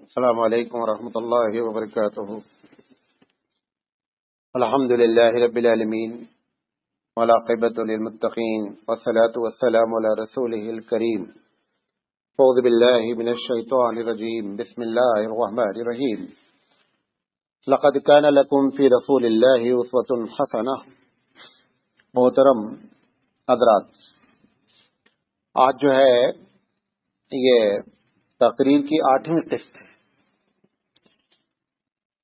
السلام علیکم ورحمۃ اللہ وبرکاتہ۔ الحمد للہ رب العالمین والعاقبۃ للمتقین والصلاة والسلام علی رسولہ الکریم۔ اعوذ باللہ من الشیطان الرجیم، بسم اللہ الرحمن الرحیم۔ لقد کان لکم فی رسول اللہ اسوۃ حسنہ۔ محترم حضرات، آج جو ہے یہ تقریر کی 8ویں قسط ہے۔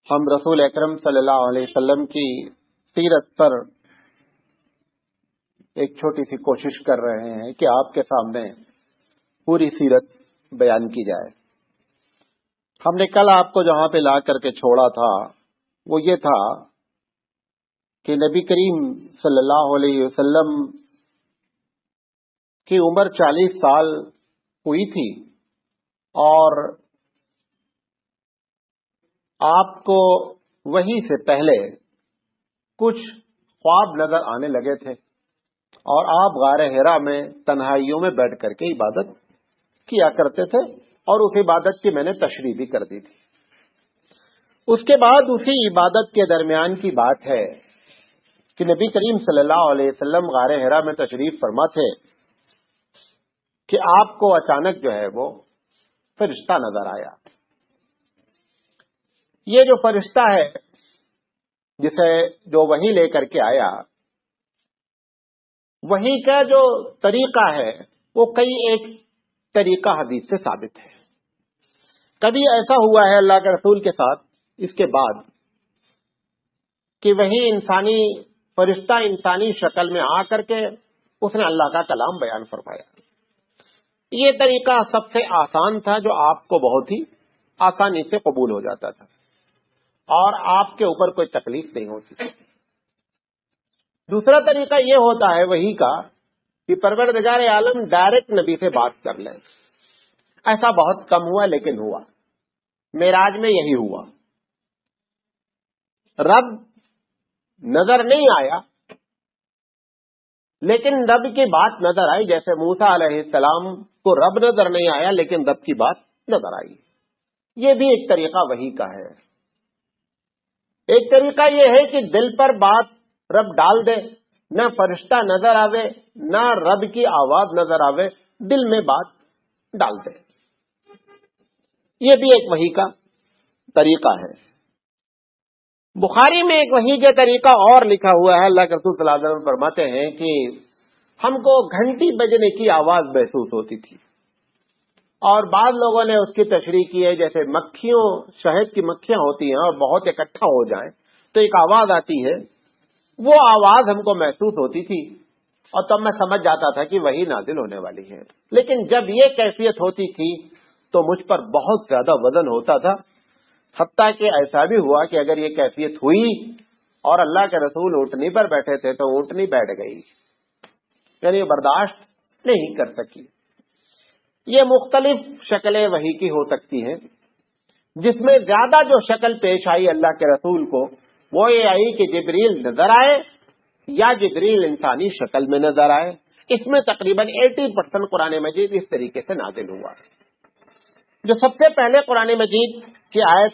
ہم رسول اکرم صلی اللہ علیہ وسلم کی سیرت پر ایک چھوٹی سی کوشش کر رہے ہیں کہ آپ کے سامنے پوری سیرت بیان کی جائے۔ ہم نے کل آپ کو جہاں پہ لا کر کے چھوڑا تھا وہ یہ تھا کہ نبی کریم صلی اللہ علیہ وسلم کی عمر 40 سال ہوئی تھی اور آپ کو وحی سے پہلے کچھ خواب نظر آنے لگے تھے اور آپ غار حرا میں تنہائیوں میں بیٹھ کر کے عبادت کیا کرتے تھے، اور اس عبادت کی میں نے تشریح بھی کر دی تھی۔ اس کے بعد اسی عبادت کے درمیان کی بات ہے کہ نبی کریم صلی اللہ علیہ وسلم غار حرا میں تشریف فرما تھے کہ آپ کو اچانک جو ہے وہ فرشتہ نظر آیا۔ یہ جو فرشتہ ہے جسے جو وحی لے کر کے آیا، وحی کا جو طریقہ ہے وہ کئی ایک طریقہ حدیث سے ثابت ہے۔ کبھی ایسا ہوا ہے اللہ کے رسول کے ساتھ اس کے بعد کہ وہی فرشتہ انسانی شکل میں آ کر کے اس نے اللہ کا کلام بیان فرمایا۔ یہ طریقہ سب سے آسان تھا، جو آپ کو بہت ہی آسانی سے قبول ہو جاتا تھا اور آپ کے اوپر کوئی تکلیف نہیں ہوتی۔ دوسرا طریقہ یہ ہوتا ہے وحی کا کہ پروردگار عالم ڈائریکٹ نبی سے بات کر لیں۔ ایسا بہت کم ہوا، لیکن ہوا۔ معراج میں یہی ہوا، رب نظر نہیں آیا لیکن رب کی بات نظر آئی، جیسے موسیٰ علیہ السلام کو رب نظر نہیں آیا لیکن رب کی بات نظر آئی۔ یہ بھی ایک طریقہ وحی کا ہے۔ ایک طریقہ یہ ہے کہ دل پر بات رب ڈال دے، نہ فرشتہ نظر آوے نہ رب کی آواز نظر آوے، دل میں بات ڈال دے۔ یہ بھی ایک وحی کا طریقہ ہے۔ بخاری میں ایک وحی کا طریقہ اور لکھا ہوا ہے۔ اللہ کے رسول صلی اللہ علیہ وسلم فرماتے ہیں کہ ہم کو گھنٹی بجنے کی آواز محسوس ہوتی تھی، اور بعض لوگوں نے اس کی تشریح کی ہے، جیسے مکھیوں، شہد کی مکھیاں ہوتی ہیں اور بہت اکٹھا ہو جائیں تو ایک آواز آتی ہے، وہ آواز ہم کو محسوس ہوتی تھی اور تب میں سمجھ جاتا تھا کہ وہی نازل ہونے والی ہے۔ لیکن جب یہ کیفیت ہوتی تھی تو مجھ پر بہت زیادہ وزن ہوتا تھا، حتیٰ کہ ایسا بھی ہوا کہ اگر یہ کیفیت ہوئی اور اللہ کے رسول اونٹنی پر بیٹھے تھے تو اونٹنی بیٹھ گئی، یعنی برداشت نہیں کر سکی۔ یہ مختلف شکلیں وحی کی ہو سکتی ہیں۔ جس میں زیادہ جو شکل پیش آئی اللہ کے رسول کو وہ یہ آئی کہ جبریل نظر آئے یا جبریل انسانی شکل میں نظر آئے۔ اس میں تقریباً 80% قرآن مجید اس طریقے سے نازل ہوا۔ جو سب سے پہلے قرآن مجید کی آیت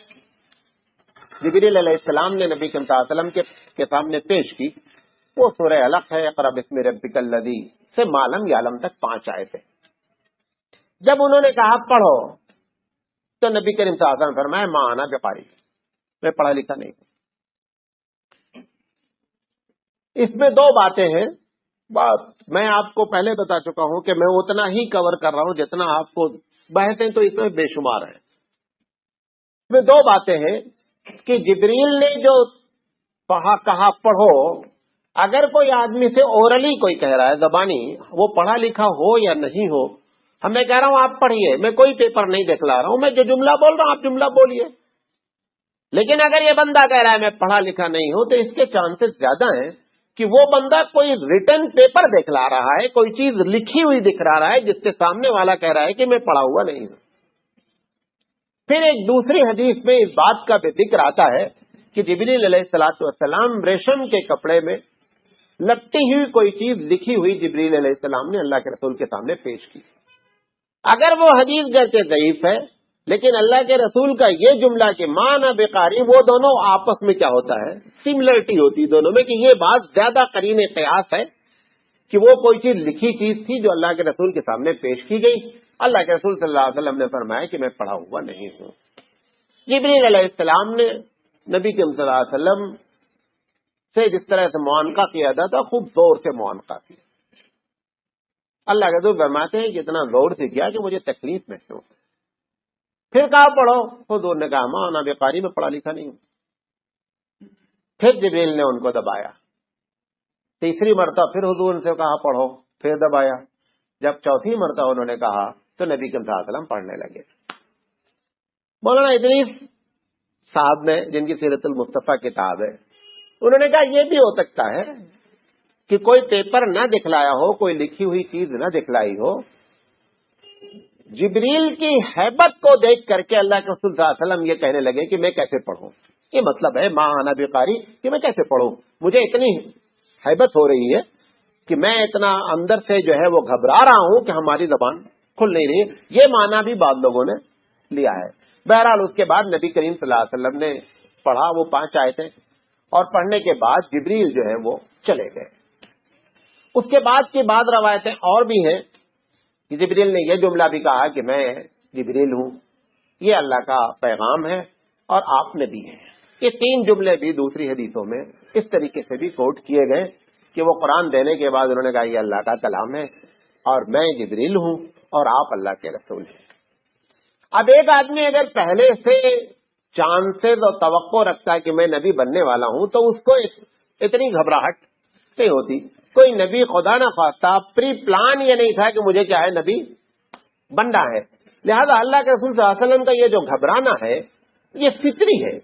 جبریل علیہ السلام نے نبی صلی اللہ علیہ وسلم کے سامنے پیش کی وہ سورہ علق ہے، اقرأ بسم ربک الذی سے ما لم یعلم تک 5 آیتیں۔ جب انہوں نے کہا پڑھو تو نبی کریم صلی اللہ علیہ وسلم فرمایا ما انا بقاری، میں پڑھا لکھا نہیں ہوں۔ اس میں 2 باتیں ہیں۔ میں آپ کو پہلے بتا چکا ہوں کہ میں اتنا ہی کور کر رہا ہوں جتنا آپ کو بحثیں تو اس میں بے شمار ہیں۔ اس میں 2 باتیں ہیں کہ جبریل نے جو کہا پڑھو، اگر کوئی آدمی سے اورلی کوئی کہہ رہا ہے زبانی، وہ پڑھا لکھا ہو یا نہیں ہو، میں کہہ رہا ہوں آپ پڑھیے، میں کوئی پیپر نہیں دکھلا رہا ہوں، میں جو جملہ بول رہا ہوں آپ جملہ بولیے۔ لیکن اگر یہ بندہ کہہ رہا ہے میں پڑھا لکھا نہیں ہوں، تو اس کے چانسز زیادہ ہیں کہ وہ بندہ کوئی ریٹن پیپر دکھلا رہا ہے، کوئی چیز لکھی ہوئی دکھلا رہا ہے جس سے سامنے والا کہہ رہا ہے کہ میں پڑھا ہوا نہیں ہوں۔ پھر ایک دوسری حدیث میں اس بات کا بھی ذکر آتا ہے کہ جبریل علیہ السلام ریشم کے کپڑے میں لپٹی ہوئی کوئی چیز لکھی ہوئی جبریل علیہ السلام نے اللہ کے رسول کے سامنے پیش کی۔ اگر وہ حدیث گرچہ ضعیف ہے لیکن اللہ کے رسول کا یہ جملہ کہ مانا بقاری، وہ دونوں آپس میں کیا ہوتا ہے، سملرٹی ہوتی دونوں میں، کہ یہ بات زیادہ قرین قیاس ہے کہ وہ کوئی چیز لکھی چیز تھی جو اللہ کے رسول کے سامنے پیش کی گئی. اللہ کے رسول صلی اللہ علیہ وسلم نے فرمایا کہ میں پڑھا ہوا نہیں ہوں. جبریل علیہ السلام نے نبی کریم صلی اللہ علیہ وسلم سے جس طرح سے معانقہ کیا تھا، خوب زور سے معانقہ کیا. اللہ کے رسول فرماتے ہیں کہ اتنا زور سے کیا کہ مجھے تکلیف محسوس. پھر کہا پڑھو، حضور نے کہا ماں انا بقاری، میں پڑھا لکھا نہیں ہوں. پھر جبریل نے ان کو دبایا. تیسری مرتبہ پھر حضور سے کہا پڑھو، پھر دبایا. جب چوتھی مرتبہ انہوں نے کہا تو نبی کریم صلی اللہ علیہ وسلم پڑھنے لگے. مولانا ادریس صاحب نے، جن کی سیرت المصطفیٰ کتاب ہے، انہوں نے کہا یہ بھی ہو سکتا ہے کہ کوئی پیپر نہ دکھلایا ہو، کوئی لکھی ہوئی چیز نہ دکھلائی ہو، جبریل کی ہیبت کو دیکھ کر کے اللہ کے رسول صلی اللہ علیہ وسلم یہ کہنے لگے کہ میں کیسے پڑھوں. یہ مطلب ہے ماں انا بقاری، کہ میں کیسے پڑھوں، مجھے اتنی ہیبت ہو رہی ہے کہ میں اتنا اندر سے جو ہے وہ گھبرا رہا ہوں کہ ہماری زبان کھل نہیں رہی. یہ معنی بھی بعض لوگوں نے لیا ہے. بہرحال اس کے بعد نبی کریم صلی اللہ علیہ وسلم نے پڑھا وہ 5 آیتیں، اور پڑھنے کے بعد جبریل جو ہے وہ چلے گئے. اس کے بعد کی بعض روایتیں اور بھی ہیں کہ جبریل نے یہ جملہ بھی کہا کہ میں جبریل ہوں، یہ اللہ کا پیغام ہے اور آپ نبی ہیں. یہ 3 جملے بھی دوسری حدیثوں میں اس طریقے سے بھی کوٹ کیے گئے کہ وہ قرآن دینے کے بعد انہوں نے کہا یہ اللہ کا کلام ہے اور میں جبریل ہوں اور آپ اللہ کے رسول ہیں. اب ایک آدمی اگر پہلے سے چانسز اور توقع رکھتا ہے کہ میں نبی بننے والا ہوں تو اس کو اتنی گھبراہٹ نہیں ہوتی. کوئی نبی خدا نہ خواستہ پری پلان یہ نہیں تھا کہ مجھے کیا ہے نبی بننا ہے. لہذا اللہ کے رسول صلی اللہ علیہ وسلم کا یہ جو گھبرانا ہے یہ فطری ہے،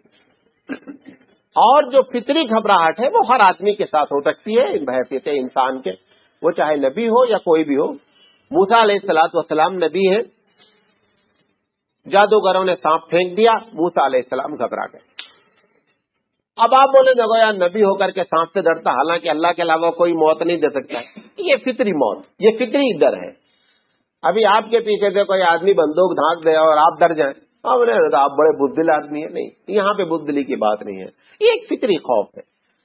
اور جو فطری گھبراہٹ ہے وہ ہر آدمی کے ساتھ ہو سکتی ہے بحیثیت انسان کے، وہ چاہے نبی ہو یا کوئی بھی ہو. موسیٰ علیہ الصلوۃ والسلام نبی ہیں، جادوگروں نے سانپ پھینک دیا، موسیٰ علیہ السلام گھبرا گئے. اب آپ بولے دیکھو یار نبی ہو کر کے سانپ سے ڈرتا، حالانکہ اللہ کے علاوہ کوئی موت نہیں دے سکتا ہے. یہ فطری موت، یہ فطری ڈر ہے. ابھی آپ کے پیچھے سے کوئی آدمی بندوق دھانک دے اور آپ ڈر جائیں، آپ بڑے بزدل آدمی ہیں. نہیں، یہاں پہ بزدلی کی بات نہیں ہے، یہ ایک فطری خوف ہے.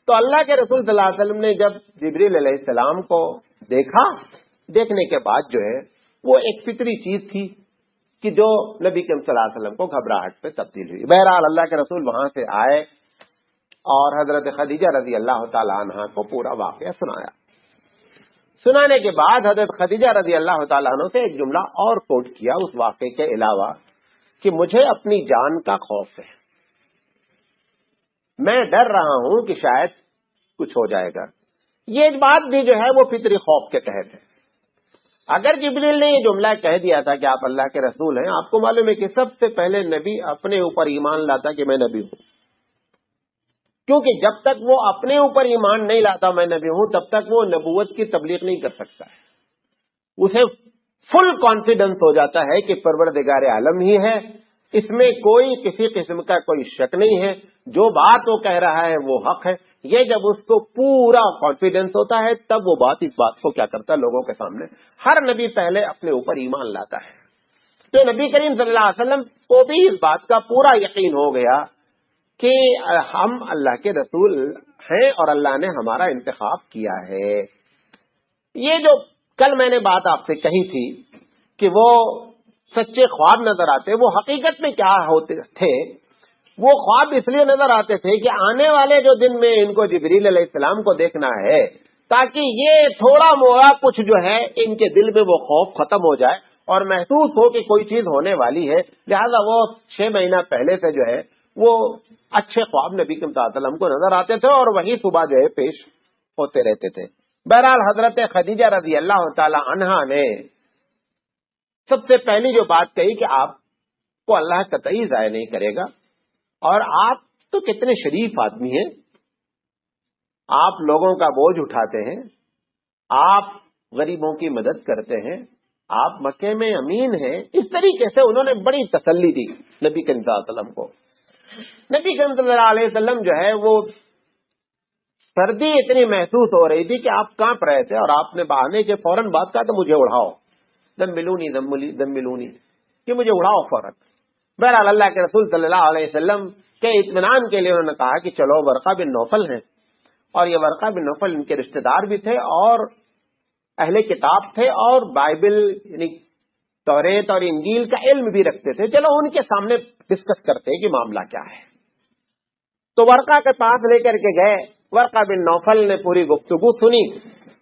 تو اللہ کے رسول صلی اللہ علیہ وسلم نے جب جبریل علیہ السلام کو دیکھا، دیکھنے کے بعد جو ہے وہ ایک فطری چیز تھی کہ جو نبی کریم صلی اللہ علیہ وسلم کو گھبراہٹ پہ تبدیل ہوئی. بہرحال اللہ کے رسول وہاں سے آئے اور حضرت خدیجہ رضی اللہ تعالی عنہا کو پورا واقعہ سنایا. سنانے کے بعد حضرت خدیجہ رضی اللہ تعالیٰ عنہ سے ایک جملہ اور کوٹ کیا اس واقعے کے علاوہ کہ مجھے اپنی جان کا خوف ہے، میں ڈر رہا ہوں کہ شاید کچھ ہو جائے گا. یہ بات بھی جو ہے وہ فطری خوف کے تحت ہے. اگر جبریل نے یہ جملہ کہہ دیا تھا کہ آپ اللہ کے رسول ہیں، آپ کو معلوم ہے کہ سب سے پہلے نبی اپنے اوپر ایمان لاتا کہ میں نبی ہوں، کیونکہ جب تک وہ اپنے اوپر ایمان نہیں لاتا میں نبی ہوں تب تک وہ نبوت کی تبلیغ نہیں کر سکتا ہے. اسے فل کانفیڈنس ہو جاتا ہے کہ پروردگار عالم ہی ہے، اس میں کوئی کسی قسم کا کوئی شک نہیں ہے، جو بات وہ کہہ رہا ہے وہ حق ہے. یہ جب اس کو پورا کانفیڈنس ہوتا ہے تب وہ بات اس بات کو کیا کرتا ہے لوگوں کے سامنے. ہر نبی پہلے اپنے اوپر ایمان لاتا ہے. تو نبی کریم صلی اللہ علیہ وسلم کو بھی اس بات کا پورا یقین ہو گیا کہ ہم اللہ کے رسول ہیں اور اللہ نے ہمارا انتخاب کیا ہے. یہ جو کل میں نے بات آپ سے کہی تھی کہ وہ سچے خواب نظر آتے، وہ حقیقت میں کیا ہوتے تھے؟ وہ خواب اس لیے نظر آتے تھے کہ آنے والے جو دن میں ان کو جبریل علیہ السلام کو دیکھنا ہے تاکہ یہ تھوڑا موڑا کچھ جو ہے ان کے دل میں وہ خوف ختم ہو جائے اور محسوس ہو کہ کوئی چیز ہونے والی ہے. لہذا وہ 6 مہینہ پہلے سے جو ہے وہ اچھے خواب نبی کریم صلی اللہ علیہ وسلم کو نظر آتے تھے اور وہی صبح جو ہے پیش ہوتے رہتے تھے. بہرحال حضرت خدیجہ رضی اللہ تعالی عنہا نے سب سے پہلی جو بات کہی کہ آپ کو اللہ قطعی ضائع نہیں کرے گا، اور آپ تو کتنے شریف آدمی ہیں، آپ لوگوں کا بوجھ اٹھاتے ہیں، آپ غریبوں کی مدد کرتے ہیں، آپ مکے میں امین ہیں. اس طریقے سے انہوں نے بڑی تسلی دی نبی کریم صلی اللہ علیہ وسلم کو. نبی کریم صلی اللہ علیہ وسلم جو ہے وہ سردی اتنی محسوس ہو رہی تھی کہ آپ کانپ رہے تھے، اور آپ نے بہانے کے فوراً بات کہا تو مجھے اڑاؤ، دم ملونی کہ مجھے اڑاؤ فوراً. بہرحال اللہ کے رسول صلی اللہ علیہ وسلم کے اطمینان کے لیے انہوں نے کہا کہ چلو ورقہ بن نوفل ہیں، اور یہ ورقہ بن نوفل ان کے رشتہ دار بھی تھے اور اہل کتاب تھے اور بائبل یعنی توریت اور انجیل کا علم بھی رکھتے تھے، چلو ان کے سامنے ڈسکس کرتے کہ معاملہ کیا ہے۔ تو ورقہ کے پاس لے کر کے گئے، ورقہ بن نوفل نے پوری گفتگو سنی،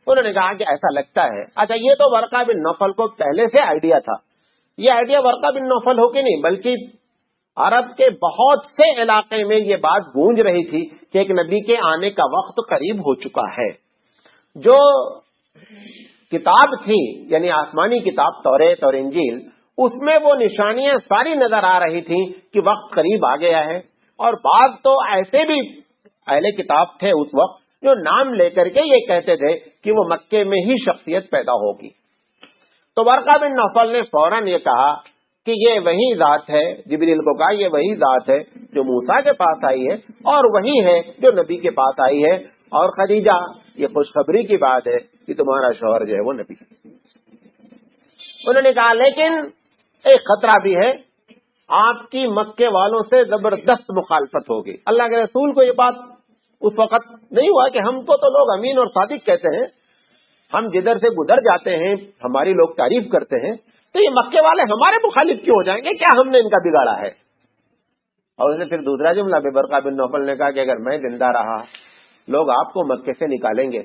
انہوں نے کہا کہ ایسا لگتا ہے، اچھا یہ تو ورقہ بن نوفل کو پہلے سے آئیڈیا تھا، یہ آئیڈیا ورقہ بن نوفل ہو کے نہیں بلکہ عرب کے بہت سے علاقے میں یہ بات گونج رہی تھی کہ ایک نبی کے آنے کا وقت قریب ہو چکا ہے۔ جو کتاب تھی یعنی آسمانی کتاب توریت اور انجیل، اس میں وہ نشانیاں ساری نظر آ رہی تھیں کہ وقت قریب آ گیا ہے، اور بعض تو ایسے بھی اہل کتاب تھے اس وقت جو نام لے کر کے یہ کہتے تھے کہ وہ مکے میں ہی شخصیت پیدا ہوگی۔ تو ورقہ بن نوفل نے فوراً یہ کہا کہ یہ وہی ذات ہے، جبریل کو کہا یہ وہی ذات ہے جو موسیٰ کے پاس آئی ہے اور وہی ہے جو نبی کے پاس آئی ہے، اور خدیجہ یہ خوشخبری کی بات ہے کہ تمہارا شوہر جو ہے وہ نبی۔ انہوں نے کہا لیکن ایک خطرہ بھی ہے، آپ کی مکے والوں سے زبردست مخالفت ہوگی۔ اللہ کے رسول کو یہ بات اس وقت نہیں ہوا کہ ہم کو تو لوگ امین اور صادق کہتے ہیں، ہم جدھر سے گزر جاتے ہیں ہماری لوگ تعریف کرتے ہیں، تو یہ مکے والے ہمارے مخالف کیوں ہو جائیں گے، کیا ہم نے ان کا بگاڑا ہے؟ اور اسے پھر دوسرا جملہ بھی ورقہ بن نوفل نے کہا کہ اگر میں زندہ رہا لوگ آپ کو مکے سے نکالیں گے،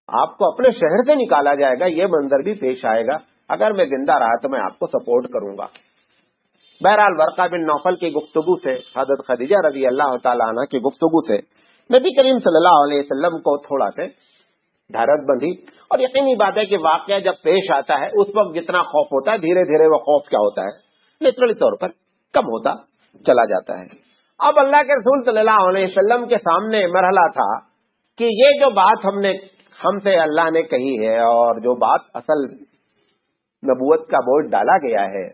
آپ کو اپنے شہر سے نکالا جائے گا، یہ منظر بھی پیش آئے گا، اگر میں زندہ رہا تو میں آپ کو سپورٹ کروں گا۔ بہرحال ورقہ بن نوفل کی گفتگو سے، حضرت خدیجہ رضی اللہ تعالی عنہ کی گفتگو سے نبی کریم صلی اللہ علیہ وسلم کو تھوڑا سے دھیرج بندھی، اور یقینی بات ہے کہ واقعہ جب پیش آتا ہے اس وقت جتنا خوف ہوتا ہے دھیرے دھیرے وہ خوف کیا ہوتا ہے لٹرلی طور پر کم ہوتا چلا جاتا ہے۔ اب اللہ کے رسول صلی اللہ علیہ وسلم کے سامنے مرحلہ تھا کہ یہ جو بات ہم سے اللہ نے کہی ہے اور جو بات اصل نبوت کا بوجھ ڈالا گیا ہے،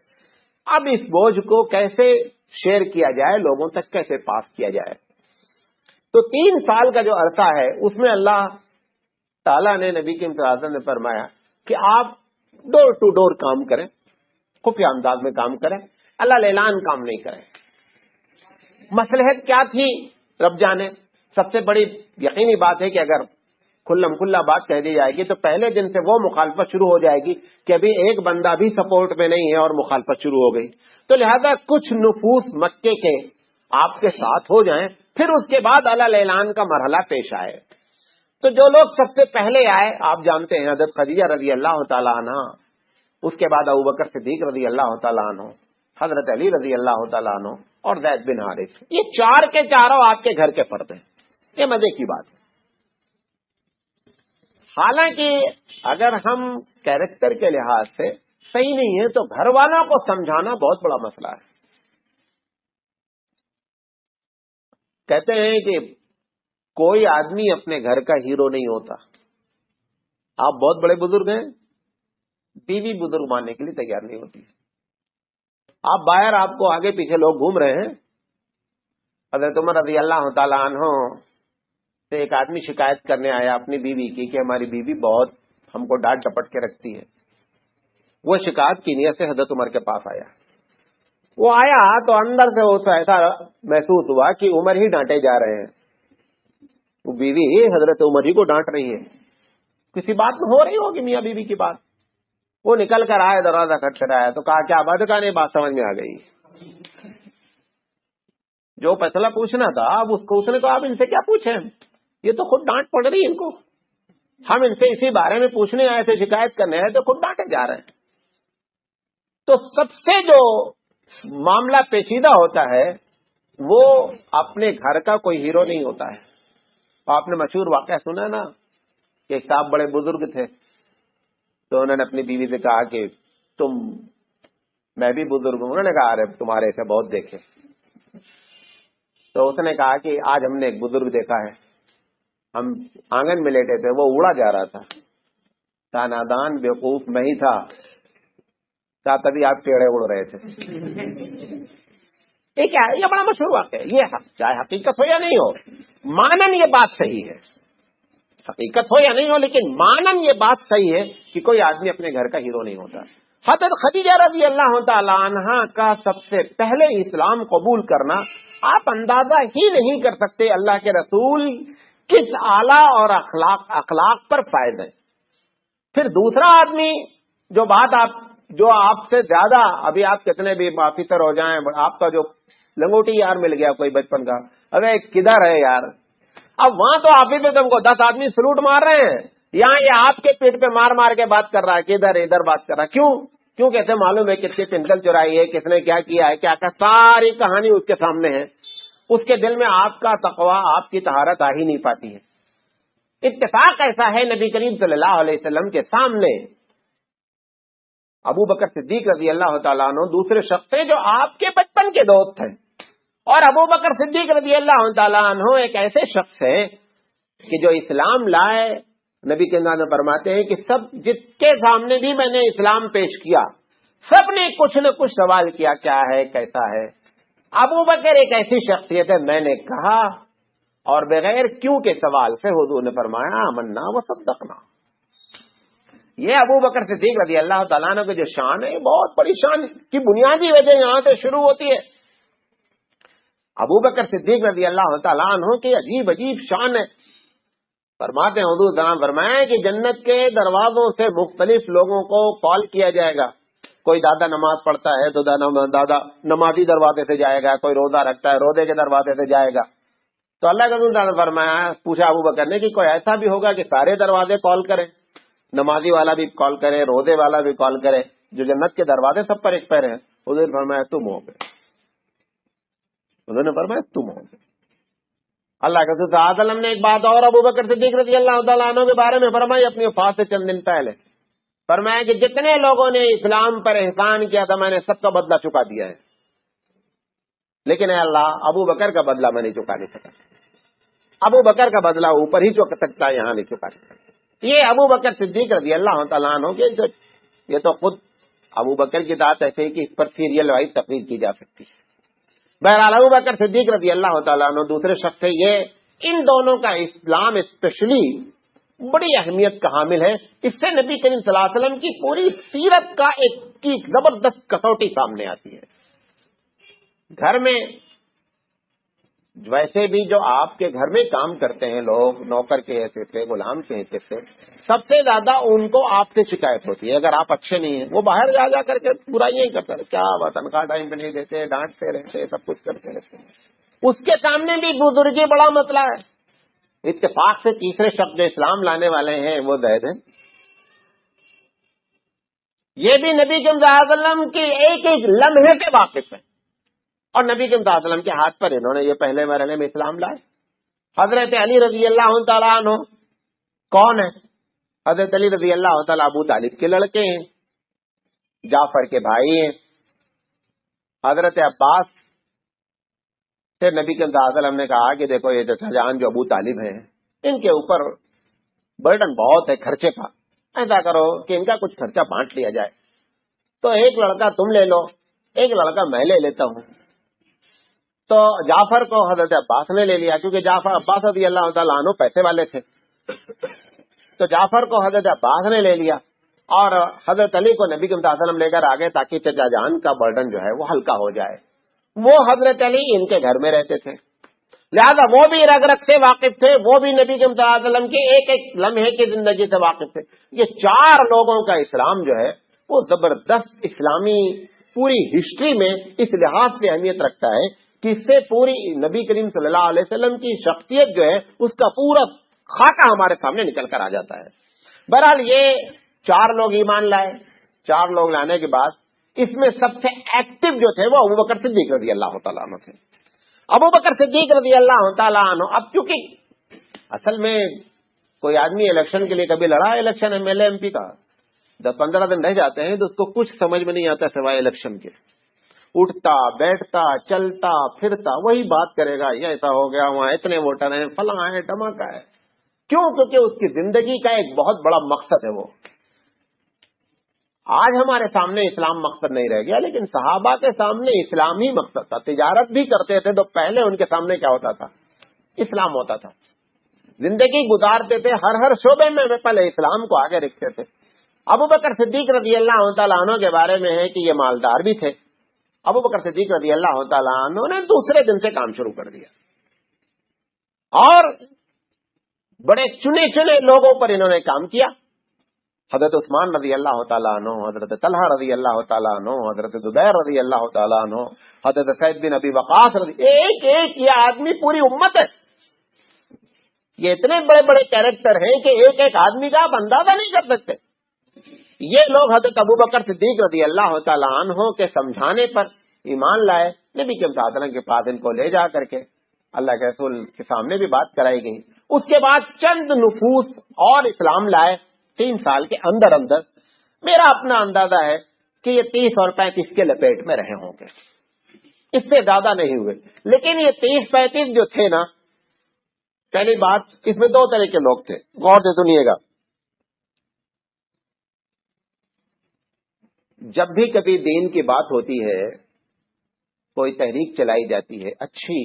اب اس بوجھ کو کیسے شیئر کیا جائے، لوگوں تک کیسے پاس کیا جائے۔ تو 3 سال کا جو عرصہ ہے اس میں اللہ تعالیٰ نے نبی کے امتیازات نے فرمایا کہ آپ ڈور ٹو ڈور کام کریں، خفیہ انداز میں کام کریں، اللہ اعلان کام نہیں کریں۔ مصلحت کیا تھی رب جانے، سب سے بڑی یقینی بات ہے کہ اگر کھلم کھلا بات کہہ دی جائے گی تو پہلے دن سے وہ مخالفت شروع ہو جائے گی کہ ابھی ایک بندہ بھی سپورٹ میں نہیں ہے اور مخالفت شروع ہو گئی، تو لہذا کچھ نفوس مکے کے آپ کے ساتھ ہو جائیں، پھر اس کے بعد اعلان کا مرحلہ پیش آئے۔ تو جو لوگ سب سے پہلے آئے آپ جانتے ہیں حضرت خدیجہ رضی اللہ تعالی عنہ، اس کے بعد ابوبکر صدیق رضی اللہ تعالی عنہ، حضرت علی رضی اللہ تعالی عنہ اور زید بن حارث، یہ 4 کے چاروں آپ کے گھر کے فرد ہیں۔ یہ مزے کی بات ہے۔ حالانکہ اگر ہم کیریکٹر کے لحاظ سے صحیح نہیں ہے تو گھر والوں کو سمجھانا بہت بڑا مسئلہ ہے۔ کہتے ہیں کہ کوئی آدمی اپنے گھر کا ہیرو نہیں ہوتا۔ آپ بہت بڑے بزرگ ہیں، بیوی بزرگ ماننے کے لیے تیار نہیں ہوتی۔ آپ باہر آپ کو آگے پیچھے لوگ گھوم رہے ہیں، حضرت عمر رضی اللہ تعالیٰ عنہ سے ایک آدمی شکایت کرنے آیا اپنی بیوی کی کہ ہماری بیوی بہت ہم کو ڈانٹ ڈپٹ کے رکھتی ہے۔ وہ شکایت کی نیت سے حضرت عمر کے پاس آیا۔ وہ آیا تو اندر سے اسے ایسا محسوس ہوا کہ عمر ہی ڈانٹے جا رہے ہیں، وہ بیوی حضرت عمر ہی کو ڈانٹ رہی ہے، کسی بات میں ہو رہی ہوگی میاں بیوی کی بات۔ وہ نکل کر آئے، دروازہ کھٹکھٹایا تو کہا کیا بات، کہا نہیں بات سمجھ میں آ گئی۔ جو فیصلہ پوچھنا تھا اب اس نے کہا آپ ان سے کیا پوچھیں، یہ تو خود ڈانٹ پڑ رہی ہے ان کو، ہم ان سے اسی بارے میں پوچھنے آئے تھے، شکایت کرنے آئے تو خود ڈانٹے جا رہے ہیں۔ تو سب سے جو معاملہ پیچیدہ ہوتا ہے وہ اپنے گھر کا کوئی ہیرو نہیں ہوتا ہے۔ آپ نے مشہور واقعہ سنا نا کہ ایک صاحب بڑے بزرگ تھے تو انہوں نے اپنی بیوی سے کہا کہ میں بھی بزرگ ہوں، انہوں نے کہا ارے تمہارے ایسے بہت دیکھے۔ تو اس نے کہا کہ آج ہم نے ایک بزرگ دیکھا ہے، ہم آنگن میں لیٹے تھے، وہ اڑا جا رہا تھا، نادان بیوقوف میں ہی تھا، تبھی آپ ٹیڑے اڑ رہے تھے۔ یہ کیا ہے؟ یہ بڑا مشہور واقعہ ہے۔ یہ چاہے حقیقت ہو یا نہیں ہو، مانن یہ بات صحیح ہے، حقیقت ہو یا نہیں ہو لیکن مانن یہ بات صحیح ہے کہ کوئی آدمی اپنے گھر کا ہیرو نہیں ہوتا۔ حضرت خدیجہ رضی اللہ تعالی عنہا کا سب سے پہلے اسلام قبول کرنا، آپ اندازہ ہی نہیں کر سکتے اللہ کے رسول کس اعلیٰ اور اخلاق پر فائز ہے۔ پھر دوسرا آدمی جو آپ سے زیادہ، ابھی آپ کتنے بھی آفیسر ہو جائیں، آپ کا جو لنگوٹی یار مل گیا کوئی بچپن کا، ابے کدھر ہے یار، اب وہاں تو آپ ہی پہ تم کو 10 آدمی سلوٹ مار رہے ہیں، یہاں یہ آپ کے پیٹ پہ مار مار کے بات کر رہا ہے، ادھر بات کر رہا ہے، کیوں کیسے معلوم ہے کس کی پنسل چرائی ہے، کس نے کیا کیا ہے، کیا ساری کہانی اس کے سامنے ہے، اس کے دل میں آپ کا تقوی، آپ کی طہارت آ ہی نہیں پاتی ہے۔ اتفاق ایسا ہے نبی کریم صلی اللہ علیہ وسلم کے سامنے ابو بکر صدیق رضی اللہ تعالیٰ عنہ دوسرے شخص تھے جو آپ کے بچپن کے دوست تھے، اور ابو بکر صدیق رضی اللہ تعالیٰ عنہ ایک ایسے شخص ہے کہ جو اسلام لائے، نبی کے نام فرماتے ہیں کہ سب جس کے سامنے بھی میں نے اسلام پیش کیا، سب نے کچھ نہ کچھ سوال کیا، کیا ہے، کیسا ہے۔ ابو بکر ایک ایسی شخصیت ہے، میں نے کہا اور بغیر کیوں کے سوال سے حضور نے فرمایا آمنا و صدقنا۔ یہ ابو بکر صدیق رضی اللہ تعالیٰ عنہ کی جو شان ہے، بہت بڑی شان کی بنیادی وجہ یہاں سے شروع ہوتی ہے۔ ابو بکر صدیق رضی اللہ تعالیٰ عنہ کی عجیب شان ہے۔ فرماتے ہیں حضور سلام فرمایا کہ جنت کے دروازوں سے مختلف لوگوں کو کال کیا جائے گا، کوئی دادا نماز پڑھتا ہے تو دادا نمازی دروازے سے جائے گا، کوئی روزہ رکھتا ہے روزے کے دروازے سے جائے گا۔ تو اللہ کا رسول فرمایا، پوچھا ابو بکر نے کہ کوئی ایسا بھی ہوگا کہ سارے دروازے کال کریں، نمازی والا بھی کال کرے، روزے والا بھی کال کرے، جو جنت کے دروازے سب پر ایک پیر ہیں؟ حضور نے فرمایا تم ہو گئے، حضور نے فرمایا تم ہو گئے۔ اللہ کے رسول صلی اللہ علیہ وسلم نے ایک بات اور ابو بکر صدیق رضی اللہ تعالیٰ عنہ کے بارے میں فرمائی اپنی وفات سے چند دن پہلے، فرمایا کہ جتنے لوگوں نے اسلام پر احسان کیا تھا میں نے سب کا بدلہ چکا دیا ہے، لیکن اے اللہ ابو بکر کا بدلہ میں نہیں چکا نہیں سکا، ابو بکر کا بدلہ اوپر ہی چکا سکتا ہے، یہاں نہیں چکا سکتا۔ یہ ابو بکر صدیق رضی اللہ تعالیٰ عنہ کے یہ تو خود ابو بکر کی ذات ایسے ہی کہ اس پر سیریل وائز تقریر کی جا سکتی ہے۔ بہرحال ابو بکر صدیق رضی اللہ تعالیٰ عنہ دوسرے شخص ہے، یہ ان دونوں کا اسلام اسپیشلی بڑی اہمیت کا حامل ہے۔ اس سے نبی کریم صلی اللہ علیہ وسلم کی پوری سیرت کا ایک زبردست کسوٹی سامنے آتی ہے۔ گھر میں ویسے بھی جو آپ کے گھر میں کام کرتے ہیں لوگ، نوکر کے حیثیت سے، غلام کے حیثیت سے، سب سے زیادہ ان کو آپ سے شکایت ہوتی ہے اگر آپ اچھے نہیں ہیں۔ وہ باہر جا کر کے برائیاں ہی کرتے رہتے، کیا تنخواہ ٹائم پہ نہیں دیتے، ڈانٹتے رہتے، سب کچھ کرتے رہتے، اس کے سامنے بھی بزرگی بڑا مسئلہ ہے۔ اتفاق سے تیسرے شخص جو اسلام لانے والے ہیں وہ زید ہیں۔ یہ بھی نبی صلی اللہ علیہ وسلم کی ایک ایک لمحے سے واقف ہے، اور نبی صلی اللہ علیہ وسلم کے ہاتھ پر انہوں نے یہ پہلے مرحلے میں اسلام لائے۔ حضرت علی رضی اللہ تعالیٰ عنہ کون ہے؟ حضرت علی رضی اللہ تعالیٰ ابو طالب کے لڑکے ہیں، جعفر کے بھائی ہیں۔ حضرت عباس سے نبی صلی اللہ علیہ وسلم نے کہا کہ دیکھو یہ چچا جان جو ابو طالب ہیں ان کے اوپر برڈن بہت ہے خرچے کا، ایسا کرو کہ ان کا کچھ خرچہ بانٹ لیا جائے، تو ایک لڑکا تم لے لو، ایک لڑکا میں لے لیتا ہوں۔ تو جعفر کو حضرت عباس نے لے لیا، کیونکہ جعفر عباس رضی اللہ تعالیٰ عنہ پیسے والے تھے، تو جعفر کو حضرت عباس نے لے لیا، اور حضرت علی کو نبی صلی اللہ علیہ وسلم لے کر آگے تاکہ چچا جان کا برڈن جو ہے وہ ہلکا ہو جائے۔ وہ حضرت علی ان کے گھر میں رہتے تھے، لہذا وہ بھی رگ رگ سے واقف تھے، وہ بھی نبی صلی اللہ علیہ وسلم کے ایک ایک لمحے کی زندگی سے واقف تھے۔ یہ چار لوگوں کا اسلام جو ہے وہ زبردست اسلامی پوری ہسٹری میں اس لحاظ سے اہمیت رکھتا ہے کہ اس سے پوری نبی کریم صلی اللہ علیہ وسلم کی شخصیت جو ہے اس کا پورا خاکہ ہمارے سامنے نکل کر آ جاتا ہے۔ بہرحال یہ چار لوگ ایمان لائے، چار لوگ لانے کے بعد اس میں سب سے ایکٹیو جو تھے وہ ابو بکر صدیق رضی اللہ تعالیٰ عنہ تھے۔ ابو بکر صدیق رضی اللہ تعالیٰ عنہ، اب چونکہ اصل میں کوئی آدمی الیکشن کے لیے کبھی لڑا، election M L A M P کا 10-15 دن رہ جاتے ہیں تو اس کو کچھ سمجھ میں نہیں آتا سوائے الیکشن کے، اٹھتا بیٹھتا چلتا پھرتا وہی بات کرے گا، یہ ایسا ہو گیا، وہاں اتنے ووٹر ہیں، فلاں ہے، دھماکہ ہے۔ کیوں؟ کیونکہ اس کی زندگی کا ایک بہت بڑا مقصد ہے وہ۔ آج ہمارے سامنے اسلام مقصد نہیں رہ گیا، لیکن صحابہ کے سامنے اسلام ہی مقصد تھا۔ تجارت بھی کرتے تھے تو پہلے ان کے سامنے کیا ہوتا تھا؟ اسلام ہوتا تھا۔ زندگی گزارتے تھے ہر شعبے میں پہلے اسلام کو آگے رکھتے تھے۔ ابو بکر صدیق رضی اللہ تعالیٰ عنہ کے بارے میں ہے کہ یہ مالدار بھی تھے. ابو بکر صدیق رضی اللہ تعالیٰ عنہ نے دوسرے دن سے کام شروع کر دیا اور بڑے چنے چنے لوگوں پر انہوں نے کام کیا. حضرت عثمان رضی اللہ تعالیٰ عنہ، حضرت طلحہ رضی اللہ تعالیٰ عنہ، حضرت زبیر رضی اللہ تعالیٰ عنہ، حضرت سعید بن ابی وقاص ایک ایک یہ آدمی پوری امت ہے. یہ اتنے بڑے بڑے کیریکٹر ہیں کہ ایک ایک آدمی کا آپ اندازہ نہیں کر سکتے. یہ لوگ حضرت ابو بکر صدیق رضی اللہ تعالیٰ عنہ کے سمجھانے پر ایمان لائے. نبی کے وسلم کے پاس ان کو لے جا کر کے اللہ کے رسول کے سامنے بھی بات کرائی گئی. اس کے بعد چند نفوس اور اسلام لائے 3 سال کے اندر اندر. میرا اپنا اندازہ ہے کہ یہ 30 اور 35 کے لپیٹ میں رہے ہوں گے، اس سے زیادہ نہیں ہوئے. لیکن یہ 30-35 جو تھے نا، پہلی بات اس میں 2 طرح کے لوگ تھے، غور سے سنیے گا. جب بھی کبھی دین کی بات ہوتی ہے، کوئی تحریک چلائی جاتی ہے اچھی،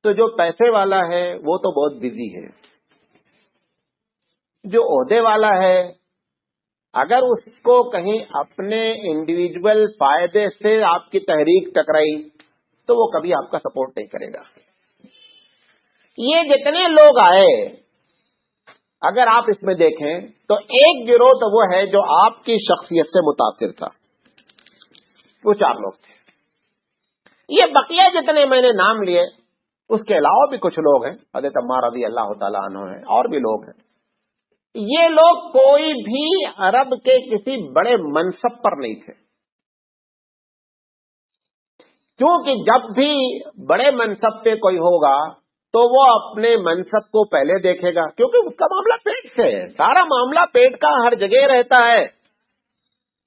تو جو پیسے والا ہے وہ تو بہت بزی ہے. جو عہدے والا ہے اگر اس کو کہیں اپنے انڈیویجول فائدے سے آپ کی تحریک ٹکرائی تو وہ کبھی آپ کا سپورٹ نہیں کرے گا. یہ جتنے لوگ آئے اگر آپ اس میں دیکھیں تو ایک گروہ تو وہ ہے جو آپ کی شخصیت سے متاثر تھا، وہ 4 لوگ تھے. یہ بقیہ جتنے میں نے نام لیے اس کے علاوہ بھی کچھ لوگ ہیں، حضرت عمار رضی اللہ تعالیٰ عنہ ہیں اور بھی لوگ ہیں. یہ لوگ کوئی بھی عرب کے کسی بڑے منصب پر نہیں تھے، کیونکہ جب بھی بڑے منصب پہ کوئی ہوگا تو وہ اپنے منصب کو پہلے دیکھے گا، کیونکہ اس کا معاملہ پیٹ سے ہے. سارا معاملہ پیٹ کا ہر جگہ رہتا ہے.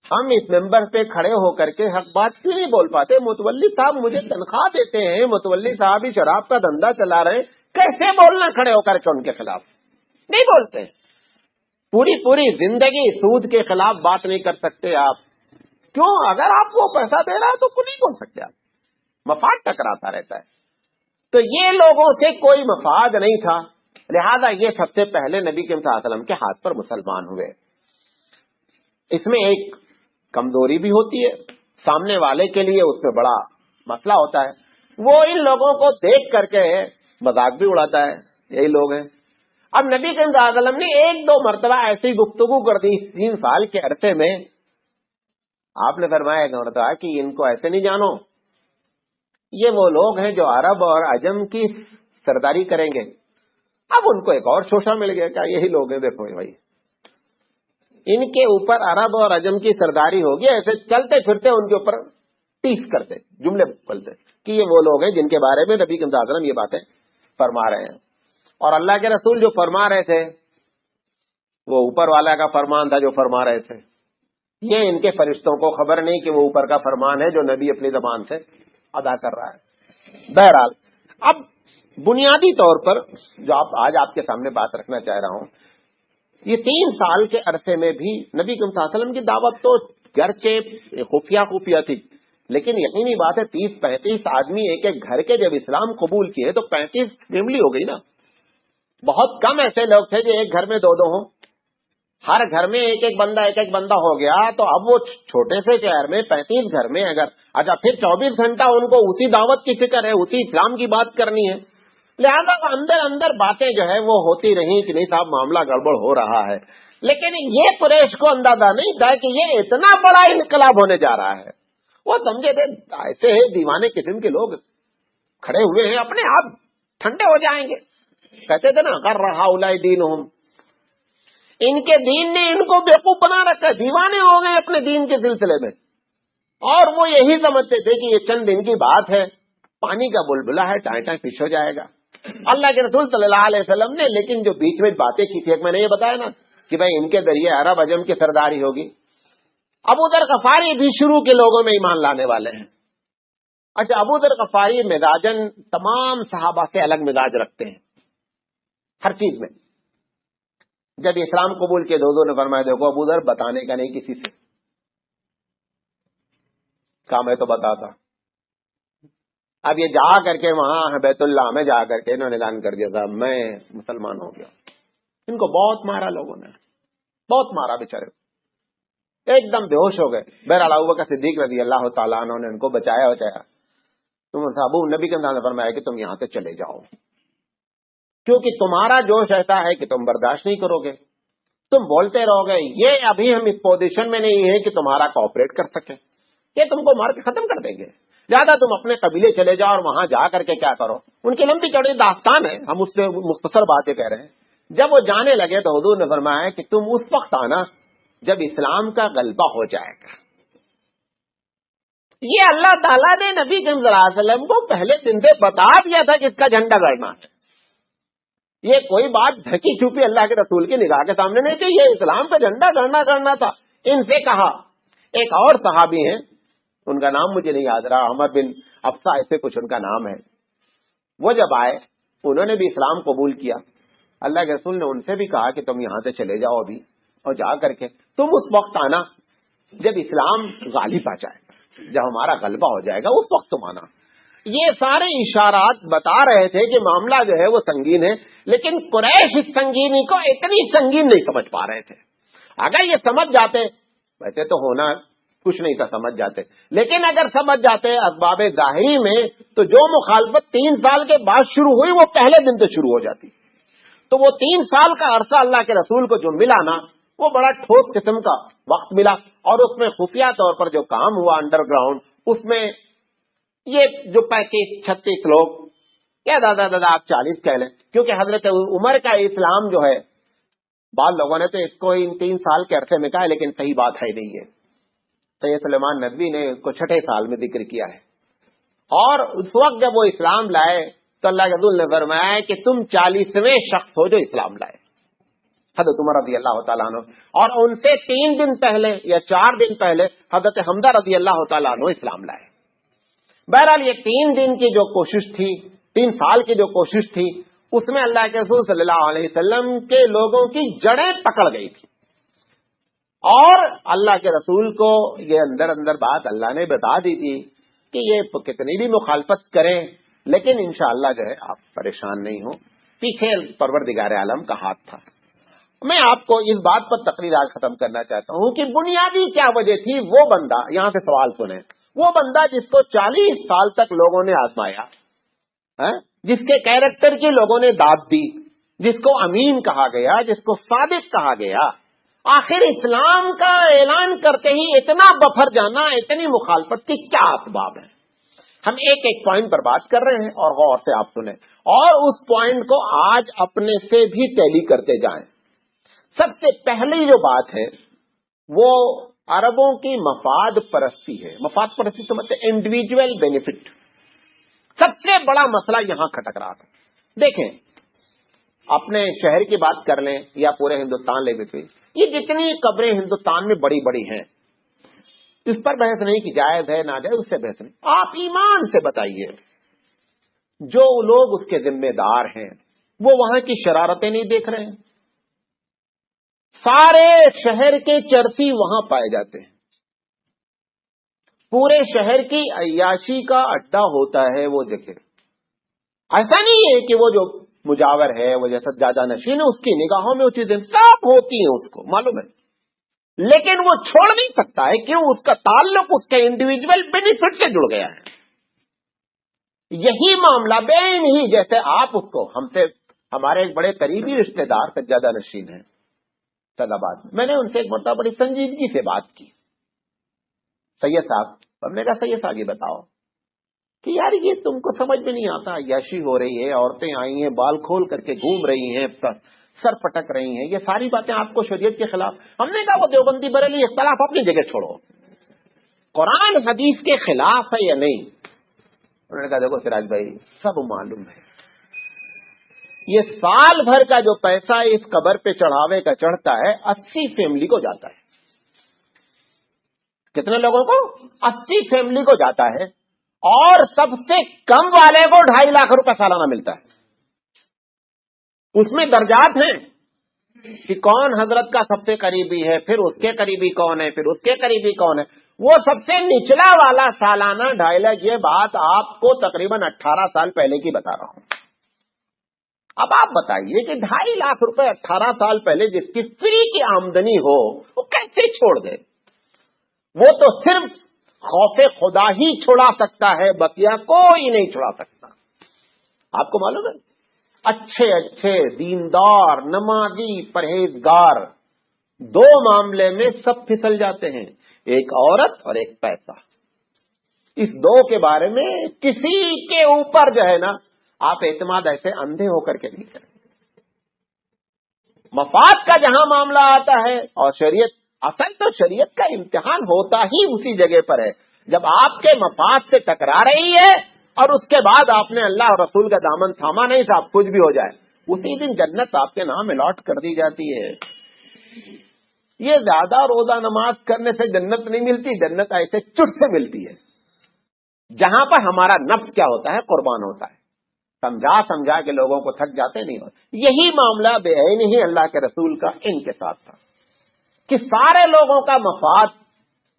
ہم اس ممبر پہ کھڑے ہو کر کے حق بات کیوں نہیں بول پاتے؟ متولی صاحب مجھے تنخواہ دیتے ہیں، متولی صاحب ہی شراب کا دھندا چلا رہے ہیں، کیسے بولنا کھڑے ہو کر کے ان کے خلاف؟ نہیں بولتے. پوری زندگی سود کے خلاف بات نہیں کر سکتے آپ. کیوں؟ اگر آپ کو پیسہ دے رہا ہے تو نہیں بول سکتے آپ. مفاد ٹکراتا رہتا ہے. تو یہ لوگوں سے کوئی مفاد نہیں تھا، لہذا یہ سب سے پہلے نبی کے صلی اللہ علیہ وسلم کے ہاتھ پر مسلمان ہوئے. اس میں ایک کمزوری بھی ہوتی ہے، سامنے والے کے لیے اس میں بڑا مسئلہ ہوتا ہے. وہ ان لوگوں کو دیکھ کر کے مذاق بھی اڑاتا ہے، یہی لوگ ہیں. اب نبی کریم صلی اللہ علیہ وسلم نے 1-2 مرتبہ ایسی گفتگو کر دی 3 سال کے عرصے میں. آپ نے فرمایا کہ ان کو ایسے نہیں جانو، یہ وہ لوگ ہیں جو عرب اور عجم کی سرداری کریں گے. اب ان کو ایک اور شوشہ مل گیا، کیا یہی لوگ ہیں؟ دیکھو بھائی، ان کے اوپر عرب اور عجم کی سرداری ہوگی، ایسے چلتے پھرتے ان کے اوپر ٹیس کرتے، جملے بولتے کہ یہ وہ لوگ ہیں جن کے بارے میں نبی کریم صلی اللہ علیہ وسلم یہ باتیں فرما رہے ہیں. اور اللہ کے رسول جو فرما رہے تھے وہ اوپر والا کا فرمان تھا جو فرما رہے تھے. یہ ان کے فرشتوں کو خبر نہیں کہ وہ اوپر کا فرمان ہے جو نبی اپنی زبان سے ادا کر رہا ہے. بہرحال اب بنیادی طور پر جو آج آپ کے سامنے بات رکھنا چاہ رہا ہوں، یہ 3 سال کے عرصے میں بھی نبی صلی اللہ علیہ وسلم کی دعوت تو گرچہ خفیہ تھی، لیکن یقینی بات ہے 30-35 آدمی ایک ایک گھر کے جب اسلام قبول کیے تو 35 فیملی ہو گئی نا. بہت کم ایسے لوگ تھے جو ایک گھر میں 2 ہوں. ہر گھر میں ایک ایک بندہ ہو گیا تو اب وہ چھوٹے سے شہر میں 35 گھر میں اگر اچھا پھر 24 گھنٹہ ان کو اسی دعوت کی فکر ہے، اسی اسلام کی بات کرنی ہے. لہذا اندر باتیں جو ہے وہ ہوتی رہی کہ نہیں صاحب معاملہ گڑبڑ ہو رہا ہے. لیکن یہ قریش کو اندازہ نہیں تھا کہ یہ اتنا بڑا انقلاب ہونے جا رہا ہے. وہ سمجھے تھے ایسے دیوانے قسم کے لوگ کھڑے ہوئے ہیں، اپنے آپ ٹھنڈے ہو جائیں گے. کہتے تھے نا کر رہا اولائے دین ہوں، ان کے دین نے ان کو بیوقوف بنا رکھا، دیوانے ہو گئے اپنے دین کے سلسلے میں. اور وہ یہی سمجھتے تھے کہ یہ چند دن کی بات ہے، پانی کا بلبلا ہے، ٹائیں فش ہو جائے گا. اللہ کے رسول صلی اللہ علیہ وسلم نے لیکن جو بیچ میں باتیں کی تھی، ایک میں نے یہ بتایا نا کہ بھائی ان کے ذریعے عرب عجم کی سرداری ہوگی. ابو ذر غفاری بھی شروع کے لوگوں میں ایمان لانے والے ہیں. اچھا، ابو ذر غفاری مزاجن تمام صحابہ سے الگ مزاج رکھتے ہیں ہر چیز میں. جب اسلام قبول کے 2 نے فرمایا دیکھو ابو ذر بتانے کا نہیں کسی سے، کہا میں تو بتاتا. اب یہ جا کر کے وہاں بیت اللہ میں جا کر کے انہوں نے اعلان کر دیا تھا میں مسلمان ہو گیا. ان کو بہت مارا لوگوں نے، بہت مارا بیچارے. ایک دم بے ہوش ہو گئے. بہرحال ابو بکر صدیق رضی اللہ تعالیٰ عنہ نے ان کو بچایا. تم ابو نبی کے نے فرمایا کہ تم یہاں سے چلے جاؤ، کیونکہ تمہارا جوش ایسا ہے کہ تم برداشت نہیں کرو گے، تم بولتے رہو گے. یہ ابھی ہم اس پوزیشن میں نہیں ہے کہ تمہارا کوآپریٹ کر سکیں، یہ تم کو مار کے ختم کر دیں گے. زیادہ تم اپنے قبیلے چلے جاؤ اور وہاں جا کر کے کیا کرو. ان کی لمبی چوڑی داستان ہے، ہم اس سے مختصر باتیں کہہ رہے ہیں. جب وہ جانے لگے تو حضور نے فرمایا کہ تم اس وقت آنا جب اسلام کا غلبہ ہو جائے گا. یہ اللہ تعالیٰ نے نبی کریم صلی اللہ علیہ وسلم کو پہلے دن سے بتا دیا تھا کہ اس کا جھنڈا گڑنا ہے. یہ کوئی بات ڈھکی چھپی اللہ کے رسول کی نگاہ کے سامنے نہیں کہ یہ اسلام کا جھنڈا گڑنا کرنا تھا. ان سے کہا. ایک اور صحابی ہیں، ان کا نام مجھے نہیں یاد رہا، عمر بن افسا ایسے کچھ ان کا نام ہے. وہ جب آئے انہوں نے بھی اسلام قبول کیا. اللہ کے رسول نے ان سے بھی کہا کہ تم یہاں سے چلے جاؤ ابھی، اور جا کر کے تم اس وقت آنا جب اسلام غالب آ جائے گا، جب ہمارا غلبہ ہو جائے گا اس وقت تم آنا. یہ سارے اشارات بتا رہے تھے کہ معاملہ جو ہے وہ سنگین ہے، لیکن قریش اس سنگینی کو اتنی سنگین نہیں سمجھ پا رہے تھے. اگر یہ سمجھ جاتے، ویسے تو ہونا کچھ نہیں تھا، سمجھ جاتے، لیکن اگر سمجھ جاتے اسباب ظاہری میں تو جو مخالفت 3 سال کے بعد شروع ہوئی وہ پہلے دن سے شروع ہو جاتی. تو وہ 3 سال کا عرصہ اللہ کے رسول کو جو ملا نا، وہ بڑا ٹھوس قسم کا وقت ملا. اور اس میں خفیہ طور پر جو کام ہوا انڈر گراؤنڈ، اس میں یہ جو 35-36 لوگ، یا دادا آپ 40 کہہ لیں، کیونکہ حضرت عمر کا اسلام جو ہے بعض لوگوں نے تو اس کو ان 3 سال کے عرصے میں کہا ہے، لیکن صحیح بات ہے نہیں ہے. سید سلیمان ندوی نے اس کو 6 سال میں ذکر کیا ہے. اور اس وقت جب وہ اسلام لائے تو اللہ کے رسول نے فرمایا کہ تم 40ویں شخص ہو جو اسلام لائے، حضرت عمر رضی اللہ تعالیٰ عنہ. اور ان سے 3 دن پہلے یا 4 دن پہلے حضرت حمزہ رضی اللہ تعالیٰ عنہ اسلام لائے. بہرحال یہ 3 دن کی جو کوشش تھی، 3 سال کی جو کوشش تھی، اس میں اللہ کے رسول صلی اللہ علیہ وسلم کے لوگوں کی جڑیں پکڑ گئی تھی. اور اللہ کے رسول کو یہ اندر اندر بات اللہ نے بتا دی تھی کہ یہ کتنی بھی مخالفت کریں لیکن انشاءاللہ جو ہے آپ پریشان نہیں ہو، پیچھے پروردگار عالم کا ہاتھ تھا. میں آپ کو اس بات پر تقریر آج ختم کرنا چاہتا ہوں کہ بنیادی کیا وجہ تھی. وہ بندہ، یہاں سے سوال سنیں، وہ بندہ جس کو 40 سال تک لوگوں نے آزمایا، جس کے کیریکٹر کی لوگوں نے داد دی، جس کو امین کہا گیا، جس کو صادق کہا گیا، آخر اسلام کا اعلان کرتے ہی اتنا بفر جانا، اتنی مخالفت کی کیا اسباب ہیں؟ ہم ایک ایک پوائنٹ پر بات کر رہے ہیں اور غور سے آپ سنیں اور اس پوائنٹ کو آج اپنے سے بھی ٹیلی کرتے جائیں. سب سے پہلی جو بات ہے وہ عربوں کی مفاد پرستی ہے. مفاد پرستی تو مطلب انڈیویجول بینیفٹ. سب سے بڑا مسئلہ یہاں کھٹک رہا تھا. دیکھیں، اپنے شہر کی بات کر لیں یا پورے ہندوستان لے لیتے، یہ جتنی قبریں ہندوستان میں بڑی بڑی ہیں، اس پر بحث نہیں کہ جائز ہے ناجائز، اس سے بحث نہیں. آپ ایمان سے بتائیے، جو لوگ اس کے ذمہ دار ہیں وہ وہاں کی شرارتیں نہیں دیکھ رہے ہیں؟ سارے شہر کے چرسی وہاں پائے جاتے ہیں، پورے شہر کی عیاشی کا اڈا ہوتا ہے وہ جگہ. ایسا نہیں ہے کہ وہ جو مجاور ہے، وہ جیسا زیادہ نشین ہے، اس کی نگاہوں میں وہ چیزیں صاف ہوتی ہیں، اس کو معلوم ہے، لیکن وہ چھوڑ نہیں سکتا ہے. کیوں؟ اس کا تعلق اس کے انڈیویجول بینیفٹ سے جڑ گیا ہے. یہی معاملہ بین ہی جیسے آپ اس کو، ہم سے ہمارے ایک بڑے قریبی رشتہ دار سجادہ نشین ہیں سید آباد، میں نے ان سے ایک مرتبہ بڑی سنجیدگی سے بات کی. سید صاحب، ہم نے کہا سید صاحب یہ بتاؤ کہ یار یہ تم کو سمجھ میں نہیں آتا، عیاشی ہو رہی ہے، عورتیں آئی ہیں بال کھول کر کے گھوم رہی ہیں، سر پٹک رہی ہیں، یہ ساری باتیں آپ کو شریعت کے خلاف. ہم نے کہا وہ دیوبندی بریلی اختلاف اپنی جگہ چھوڑو، قرآن حدیث کے خلاف ہے یا نہیں؟ انہوں نے کہا دیکھو سراج بھائی، سب معلوم ہے، یہ سال بھر کا جو پیسہ اس قبر پہ چڑھاوے کا چڑھتا ہے 80 فیملی کو جاتا ہے. کتنے لوگوں کو؟ 80 فیملی کو جاتا ہے، اور سب سے کم والے کو 2.5 لاکھ روپے سالانہ ملتا ہے. اس میں درجات ہیں کہ کون حضرت کا سب سے قریبی ہے، پھر اس کے قریبی کون ہے، پھر اس کے قریبی کون ہے. وہ سب سے نچلا والا سالانہ 2.5 لاکھ. یہ بات آپ کو تقریباً 18 سال پہلے کی بتا رہا ہوں. اب آپ بتائیے کہ 2.5 لاکھ روپے 18 سال پہلے جس کی فری کی آمدنی ہو وہ کیسے چھوڑ دے؟ وہ تو صرف خوف خدا ہی چھڑا سکتا ہے، بقیہ کوئی نہیں چھڑا سکتا. آپ کو معلوم ہے اچھے اچھے دیندار نمازی پرہیزگار دو معاملے میں سب پھسل جاتے ہیں، ایک عورت اور ایک پیسہ. اس دو کے بارے میں کسی کے اوپر جو ہے نا آپ اعتماد ایسے اندھے ہو کر کے نہیں کریں. مفاد کا جہاں معاملہ آتا ہے اور شریعت، اصل تو شریعت کا امتحان ہوتا ہی اسی جگہ پر ہے جب آپ کے مفاد سے ٹکرا رہی ہے اور اس کے بعد آپ نے اللہ اور رسول کا دامن تھاما نہیں تھا، کچھ بھی ہو جائے اسی دن جنت آپ کے نام الاٹ کر دی جاتی ہے. یہ زیادہ روزہ نماز کرنے سے جنت نہیں ملتی، جنت ایسے چٹ سے ملتی ہے جہاں پر ہمارا نفس کیا ہوتا ہے، قربان ہوتا ہے. سمجھا کے لوگوں کو تھک جاتے نہیں ہوتے. یہی معاملہ بے عین ہی اللہ کے رسول کا ان کے ساتھ تھا کہ سارے لوگوں کا مفاد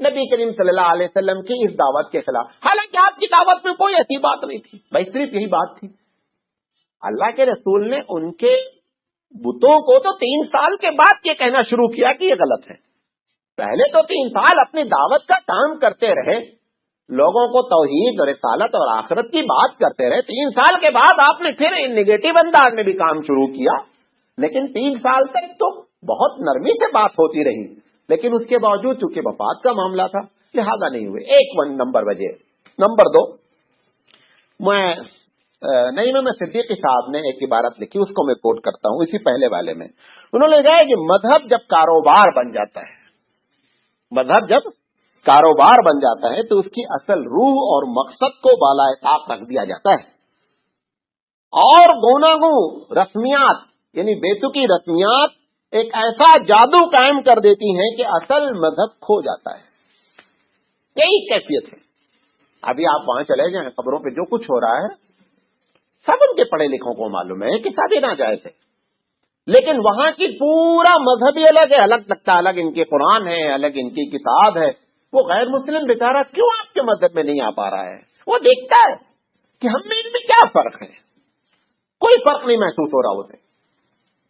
نبی کریم صلی اللہ علیہ وسلم کی اس دعوت کے خلاف. حالانکہ آپ کی دعوت میں کوئی ایسی بات نہیں تھی، بھائی صرف یہی بات تھی. اللہ کے رسول نے ان کے بتوں کو تو 3 سال کے بعد یہ کہنا شروع کیا کہ یہ غلط ہے. پہلے تو 3 سال اپنی دعوت کا کام کرتے رہے، لوگوں کو توحید اور رسالت اور آخرت کی بات کرتے رہے. 3 سال کے بعد آپ نے پھر نگیٹو انداز میں بھی کام شروع کیا، لیکن 3 سال تک تو بہت نرمی سے بات ہوتی رہی. لیکن اس کے باوجود چونکہ مفاد کا معاملہ تھا لہذا نہیں ہوئے. ایک نمبر وجہ. نمبر 2، میں صدیقی صاحب نے ایک عبارت لکھی، اس کو میں کوٹ کرتا ہوں اسی پہلے والے میں. انہوں نے کہا کہ مذہب جب کاروبار بن جاتا ہے، مذہب جب کاروبار بن جاتا ہے تو اس کی اصل روح اور مقصد کو بالائے طاق رکھ دیا جاتا ہے، اور گوناگوں رسمیات یعنی بیتوکی رسمیات ایک ایسا جادو قائم کر دیتی ہیں کہ اصل مذہب کھو جاتا ہے. یہی کیفیت ہے. ابھی آپ وہاں چلے جائیں، خبروں پہ جو کچھ ہو رہا ہے سب ان کے پڑھے لکھوں کو معلوم ہے کہ سب ناجائز ہے، لیکن وہاں کی پورا مذہب ہی الگ ہے، الگ لگتا ہے، الگ ان کے قرآن ہے، الگ ان کی کتاب ہے. وہ غیر مسلم بیچارہ کیوں آپ کے مذہب میں نہیں آ پا رہا ہے؟ وہ دیکھتا ہے کہ ہم میں ان میں کیا فرق ہے. کوئی فرق نہیں محسوس ہو رہا اسے.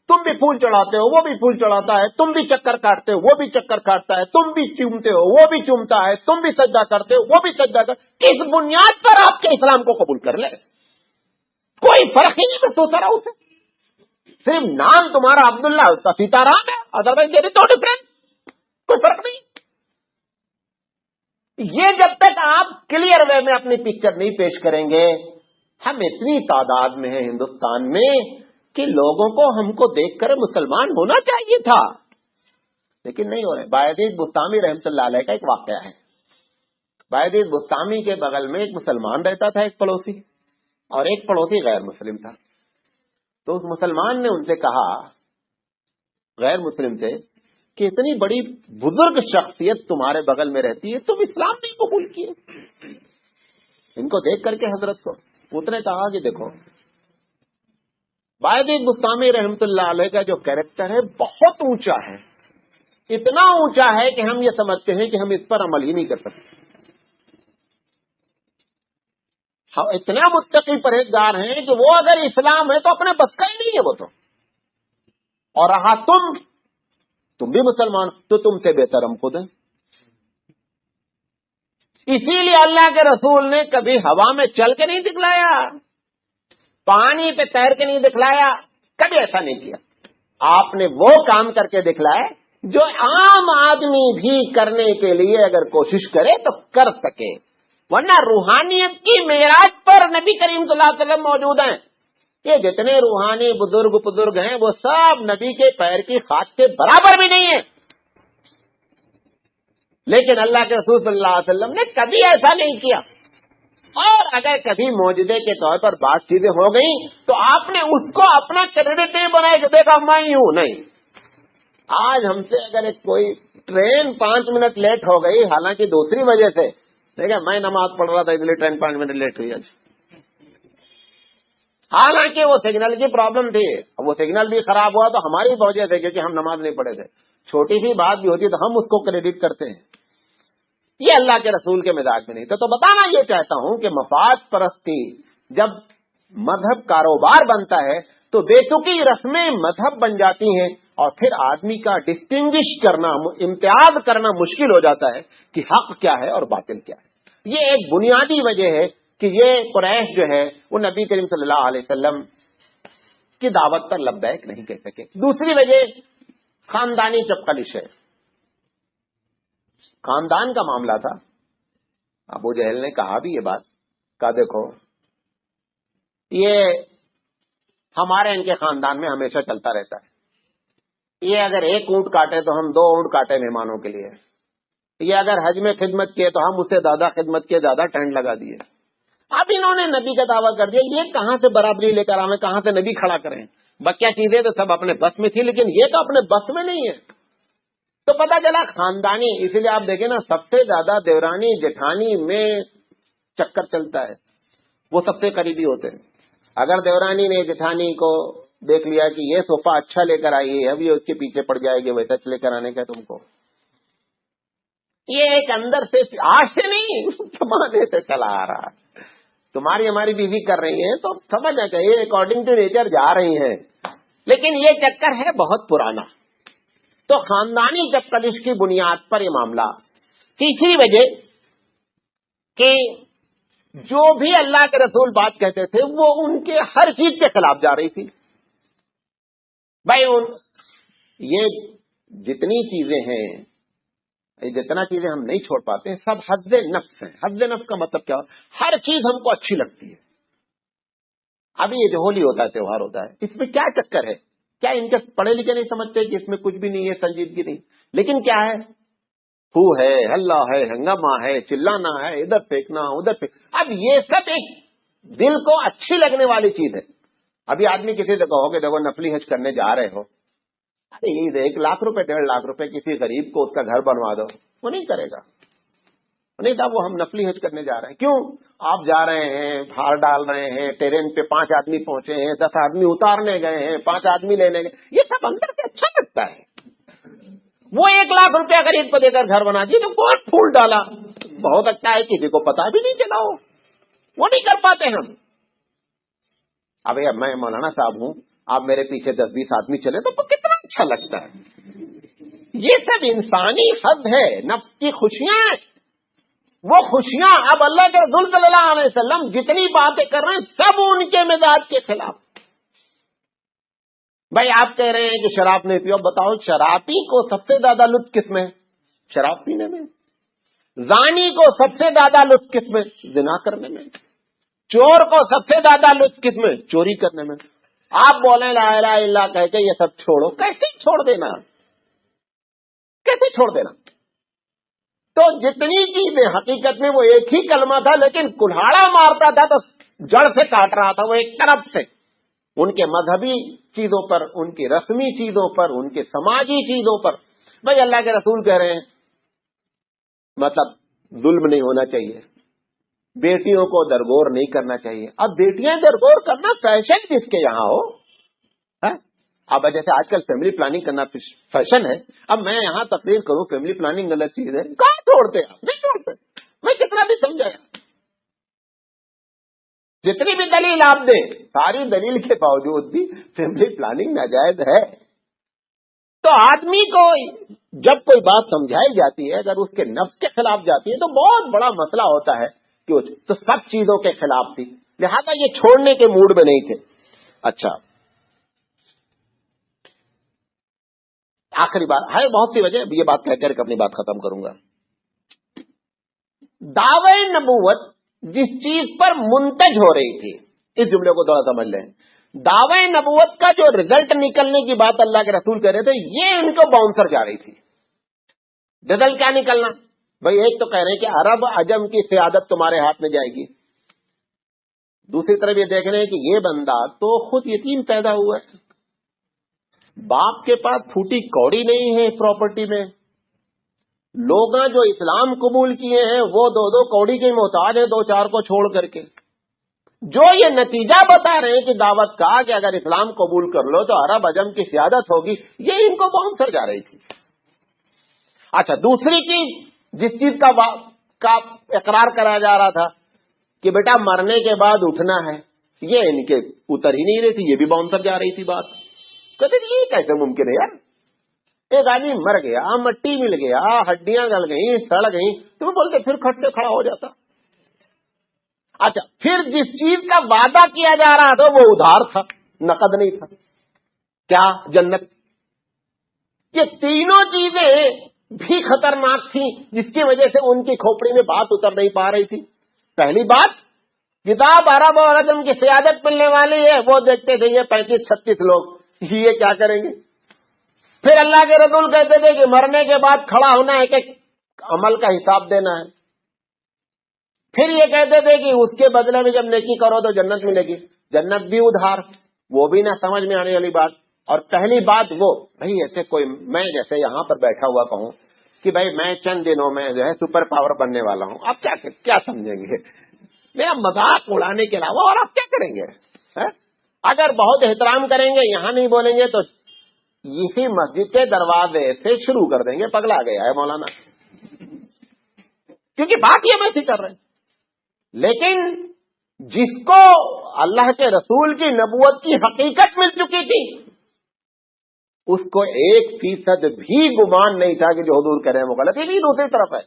تم بھی پھول چڑھاتے ہو، وہ بھی پھول چڑھاتا ہے، تم بھی چکر کاٹتے ہو، وہ بھی چکر کاٹتا ہے، تم بھی چومتے ہو، وہ بھی چومتا ہے، تم بھی سجدہ کرتے ہو، وہ بھی سجدہ کرتے. کس بنیاد پر آپ کے اسلام کو قبول کر لے؟ کوئی فرق ہی نہیں محسوس ہو رہا اسے. صرف نام تمہارا عبداللہ سیتارام ہے، otherwise there is no difference, کوئی فرق نہیں. یہ جب تک آپ کلیئر وے میں اپنی پکچر نہیں پیش کریں گے، ہم اتنی تعداد میں ہیں ہندوستان میں کہ لوگوں کو ہم کو دیکھ کر مسلمان ہونا چاہیے تھا، لیکن نہیں ہو رہے. بایزید بستامی رحمۃ اللہ علیہ کا ایک واقعہ ہے. بایزید بستامی کے بغل میں ایک مسلمان رہتا تھا، ایک پڑوسی، اور ایک پڑوسی غیر مسلم تھا. تو اس مسلمان نے ان سے کہا، غیر مسلم سے، کہ اتنی بڑی بزرگ شخصیت تمہارے بغل میں رہتی ہے، تم اسلام نہیں قبول کیے. ان کو دیکھ کر کے حضرت کو اس نے کہا کہ دیکھو، بایزید بستامی رحمۃ اللہ علیہ کا جو کیریکٹر ہے بہت اونچا ہے، اتنا اونچا ہے کہ ہم یہ سمجھتے ہیں کہ ہم اس پر عمل ہی نہیں کر سکتے. ہم اتنا متقی پرہیزگار ہیں کہ وہ اگر اسلام ہے تو اپنے بس کا ہی نہیں ہے وہ تو. اور رہا تم بھی مسلمان تو تم سے بہتر ہم خود ہیں. اسی لیے اللہ کے رسول نے کبھی ہوا میں چل کے نہیں دکھلایا، پانی پہ تیر کے نہیں دکھلایا، کبھی ایسا نہیں کیا. آپ نے وہ کام کر کے دکھلائے جو عام آدمی بھی کرنے کے لیے اگر کوشش کرے تو کر سکے. ورنہ روحانیت کی معراج پر نبی کریم صلی اللہ علیہ وسلم موجود ہیں. یہ جتنے روحانی بزرگ ہیں وہ سب نبی کے پیر کی خاک کے برابر بھی نہیں ہیں، لیکن اللہ کے رسول صلی اللہ علیہ وسلم نے کبھی ایسا نہیں کیا. اور اگر کبھی معجزے کے طور پر بات چیزیں ہو گئی تو آپ نے اس کو اپنا کریڈٹ نہیں بنایا کہ دیکھا میں ہی ہوں. نہیں، آج ہم سے اگر کوئی ٹرین 5 منٹ لیٹ ہو گئی، حالانکہ دوسری وجہ سے، دیکھا میں نماز پڑھ رہا تھا اس لیے ٹرین 5 منٹ لیٹ ہوئی آج، حالانکہ وہ سگنل کی پرابلم تھی، وہ سگنل بھی خراب ہوا تو ہماری وجہ سے، کیونکہ ہم نماز نہیں پڑھے تھے. چھوٹی سی بات بھی ہوتی تو ہم اس کو کریڈٹ کرتے ہیں. یہ اللہ کے رسول کے مزاج میں نہیں تھا. تو بتانا یہ چاہتا ہوں کہ مفاد پرستی جب مذہب کاروبار بنتا ہے تو بے تکی رسمیں مذہب بن جاتی ہیں، اور پھر آدمی کا ڈسٹنگوش کرنا، امتیاز کرنا مشکل ہو جاتا ہے کہ حق کیا ہے اور باطل کیا ہے۔ یہ ایک بنیادی وجہ ہے کہ یہ قریش جو ہے وہ نبی کریم صلی اللہ علیہ وسلم کی دعوت پر لبیک نہیں کہہ سکے۔ دوسری وجہ خاندانی چپقلش ہے، خاندان کا معاملہ تھا۔ ابو جہل نے کہا بھی یہ بات، کہا دیکھو یہ ہمارے ان کے خاندان میں ہمیشہ چلتا رہتا ہے، یہ اگر ایک اونٹ کاٹے تو ہم 2 اونٹ کاٹے مہمانوں کے لیے، یہ اگر حج میں خدمت کیے تو ہم اسے زیادہ خدمت کے زیادہ ٹینٹ لگا دیے۔ اب انہوں نے نبی کا دعویٰ کر دیا، یہ کہاں سے برابری لے کر آئے، کہاں سے نبی کھڑا کریں؟ بقیہ چیزیں تو سب اپنے بس میں تھی، لیکن یہ تو اپنے بس میں نہیں ہے۔ تو پتا چلا خاندانی، اسی لیے آپ دیکھیں نا سب سے زیادہ دیورانی جٹھانی میں چکر چلتا ہے، وہ سب سے قریبی ہوتے ہیں۔ اگر دیورانی نے جٹھانی کو دیکھ لیا کہ یہ صوفہ اچھا لے کر آئی ہے، اب یہ اس کے پیچھے پڑ جائے گی، ویسا لے کر آنے کا تم کو، یہ ایک اندر سے آج سے نہیں زمانے سے چلا آ رہا ہے۔ تمہاری ہماری بیوی کر رہی ہیں تو سمجھنا چاہیے اکارڈنگ ٹو نیچر جا رہی ہیں، لیکن یہ چکر ہے بہت پرانا۔ تو خاندانی چپقلش کی بنیاد پر یہ معاملہ۔ تیسری وجہ کہ جو بھی اللہ کے رسول بات کہتے تھے وہ ان کے ہر چیز کے خلاف جا رہی تھی۔ بھائی یہ جتنی چیزیں ہیں، جتنا چیزیں ہم نہیں چھوڑ پاتے سب حد نفس ہیں۔ حد نفس کا مطلب کیا؟ ہر چیز ہم کو اچھی لگتی ہے۔ ابھی یہ جو ہولی ہوتا ہے، تہوار ہوتا ہے، اس میں کیا چکر ہے؟ کیا ان کے پڑھے لکھے نہیں سمجھتے کہ اس میں کچھ بھی نہیں ہے، سنجیدگی نہیں؟ لیکن کیا ہے، ہو ہے، ہلا ہے، ہنگامہ ہے، چلانا ہے، ادھر پھینکنا ادھر پھینک۔ اب یہ سب ایک دل کو اچھی لگنے والی چیز ہے۔ ابھی آدمی کسی سے کہو کہ دیکھو نفلی حج کرنے جا رہے ہو، ارے یہ 1 لاکھ روپے 1.5 لاکھ روپے کسی غریب کو اس کا گھر بنوا دو، وہ نہیں کرے گا۔ نہیں تھا وہ ہم نفلی حج کرنے جا رہے ہیں، کیوں؟ آپ جا رہے ہیں، بھاڑ ڈال رہے ہیں، ٹرین پہ 5 آدمی پہنچے ہیں، 10 آدمی اتارنے گئے ہیں، 5 آدمی لینے گئے، یہ سب اندر سے اچھا لگتا ہے۔ وہ 1 لاکھ روپیہ غریب کو دے کر گھر بنا دیے تو بہت پھول ڈالا، بہت اچھا ہے، کسی کو پتا بھی نہیں چلا ہو، وہ نہیں کر پاتے ہم۔ اب میں مولانا صاحب ہوں، آپ میرے پیچھے 10-20 آدمی چلے تو کتنا اچھا لگتا ہے۔ یہ سب انسانی حد ہے، نفس کی خوشیاں، وہ خوشیاں اب اللہ کے رسول صلی اللہ علیہ وسلم جتنی باتیں کر رہے ہیں سب ان کے مزاج کے خلاف۔ بھائی آپ کہہ رہے ہیں کہ شراب نہیں پیو، بتاؤ شرابی کو سب سے زیادہ لطف کس میں؟ شراب پینے میں۔ زانی کو سب سے زیادہ لطف کس میں؟ زنا کرنے میں۔ چور کو سب سے زیادہ لطف کس میں؟ چوری کرنے میں۔ آپ بولیں لا الہ الا اللہ کہہ کے یہ سب چھوڑو، کیسے چھوڑ دینا؟ کیسے چھوڑ دینا؟ تو جتنی چیزیں حقیقت میں وہ ایک ہی کلمہ تھا، لیکن کلہاڑا مارتا تھا تو جڑ سے کاٹ رہا تھا وہ ایک طرف سے، ان کے مذہبی چیزوں پر، ان کی رسمی چیزوں پر، ان کے سماجی چیزوں پر۔ بھائی اللہ کے رسول کہہ رہے ہیں مطلب ظلم نہیں ہونا چاہیے، بیٹیوں کو درگور نہیں کرنا چاہیے۔ اب بیٹیاں درگور کرنا فیشن کس کے یہاں ہو؟ اب جیسے آج کل فیملی پلاننگ کرنا فیشن ہے، اب میں یہاں تقریر کروں فیملی پلاننگ غلط چیز ہے، کہاں چھوڑتے آپ؟ نہیں چھوڑتے۔ میں کتنا بھی سمجھایا، جتنی بھی دلیل آپ دیں، ساری دلیل کے باوجود بھی فیملی پلاننگ ناجائز ہے۔ تو آدمی کو جب کوئی بات سمجھائی جاتی ہے، اگر اس کے نفس کے خلاف جاتی ہے تو بہت بڑا مسئلہ ہوتا ہے کہ تو سب چیزوں کے خلاف تھی، لہذا یہ چھوڑنے کے موڈ میں نہیں تھے۔ اچھا، آخری بات ہے، بہت سی وجہ، یہ بات کہہ کر اپنی بات ختم کروں گا۔ دعوے نبوت جس چیز پر منتج ہو رہی تھی، اس جملے کو تھوڑا سمجھ لیں، دعوے نبوت کا جو رزلٹ نکلنے کی بات اللہ کے رسول کہہ رہے تھے، یہ ان کو باؤنسر جا رہی تھی۔ رزلٹ کیا نکلنا؟ بھائی ایک تو کہہ رہے ہیں کہ عرب عجم کی سیادت تمہارے ہاتھ میں جائے گی، دوسری طرف یہ دیکھ رہے ہیں کہ یہ بندہ تو خود یتیم پیدا ہوا ہے، باپ کے پاس پھوٹی کوڑی نہیں ہے پراپرٹی میں، لوگ جو اسلام قبول کیے ہیں وہ 2 کوڑی کے محتاج ہیں، 2-4 کو چھوڑ کر کے۔ جو یہ نتیجہ بتا رہے ہیں کہ دعوت کا کہ اگر اسلام قبول کر لو تو عرب عجم کی سیادت ہوگی، یہ ان کو باؤنسر جا رہی تھی۔ اچھا، دوسری چیز جس چیز کا اقرار کرا جا رہا تھا کہ بیٹا مرنے کے بعد اٹھنا ہے، یہ ان کے اتر ہی نہیں رہی تھی، یہ بھی باؤنسر جا رہی تھی بات۔ کہتے یہ کیسے ممکن ہے یار، ایک آدمی مر گیا، مٹی مل گیا، ہڈیاں گل گئی، سڑ گئی، تو وہ بولتے پھر کھٹ سے کھڑا ہو جاتا۔ اچھا، پھر جس چیز کا وعدہ کیا جا رہا تھا وہ ادھار تھا، نقد نہیں تھا، کیا؟ جنت۔ یہ تینوں چیزیں بھی خطرناک تھیں، جس کی وجہ سے ان کی کھوپڑی میں بات اتر نہیں پا رہی تھی۔ پہلی بات، کتاب عرب اور عجم کی سیادت ملنے والی ہے، وہ دیکھتے تھے یہ 35-36 لوگ یہ کیا کریں گے۔ پھر اللہ کے رسول کہتے تھے کہ مرنے کے بعد کھڑا ہونا ہے کہ عمل کا حساب دینا ہے۔ پھر یہ کہتے تھے کہ اس کے بدلے میں جب نیکی کرو تو جنت ملے گی، جنت بھی ادھار، وہ بھی نہ سمجھ میں آنے والی بات۔ اور پہلی بات وہ، بھائی ایسے کوئی، میں جیسے یہاں پر بیٹھا ہوا کہوں کہ بھائی میں چند دنوں میں جو ہے سپر پاور بننے والا ہوں، آپ کیا سمجھیں گے؟ میرا مذاق اڑانے کے علاوہ اور آپ کیا کریں گے؟ اگر بہت احترام کریں گے، یہاں نہیں بولیں گے، تو اسی مسجد کے دروازے سے شروع کر دیں گے، پگلا گیا ہے مولانا، کیونکہ بات یہ ویسی کر رہے ہیں۔ لیکن جس کو اللہ کے رسول کی نبوت کی حقیقت مل چکی تھی، اس کو 1% بھی گمان نہیں تھا کہ جو حضور کہہ رہے ہیں وہ غلط ہے۔ بھی دوسری طرف ہے،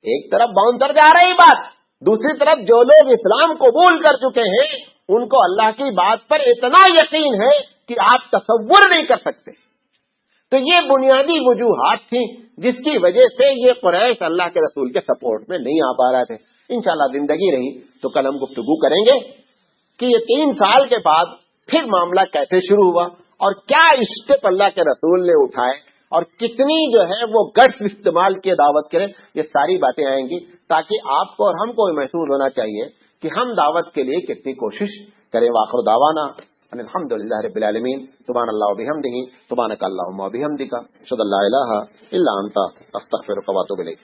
ایک طرف باؤنسر جا رہی بات، دوسری طرف جو لوگ اسلام قبول کر چکے ہیں ان کو اللہ کی بات پر اتنا یقین ہے کہ آپ تصور نہیں کر سکتے۔ تو یہ بنیادی وجوہات تھیں جس کی وجہ سے یہ قریش اللہ کے رسول کے سپورٹ میں نہیں آ پا رہے تھے۔ انشاءاللہ زندگی رہی تو کل ہم گفتگو کریں گے کہ یہ 3 سال کے بعد پھر معاملہ کیسے شروع ہوا اور کیا اسٹیپ اللہ کے رسول نے اٹھائے اور کتنی جو ہے وہ گٹس استعمال کیے دعوت کریں، یہ ساری باتیں آئیں گی تاکہ آپ کو اور ہم کو محسوس ہونا چاہیے کہ ہم دعوت کے لیے کتنی کوشش کریں۔ وآخر دعوانا ان الحمدللہ رب العالمین، سبحان اللہ و بحمدہ، سبحانک اللہم و بحمدک، اشہد ان لا الہ الا انت، استغفرک و اتوب الیک۔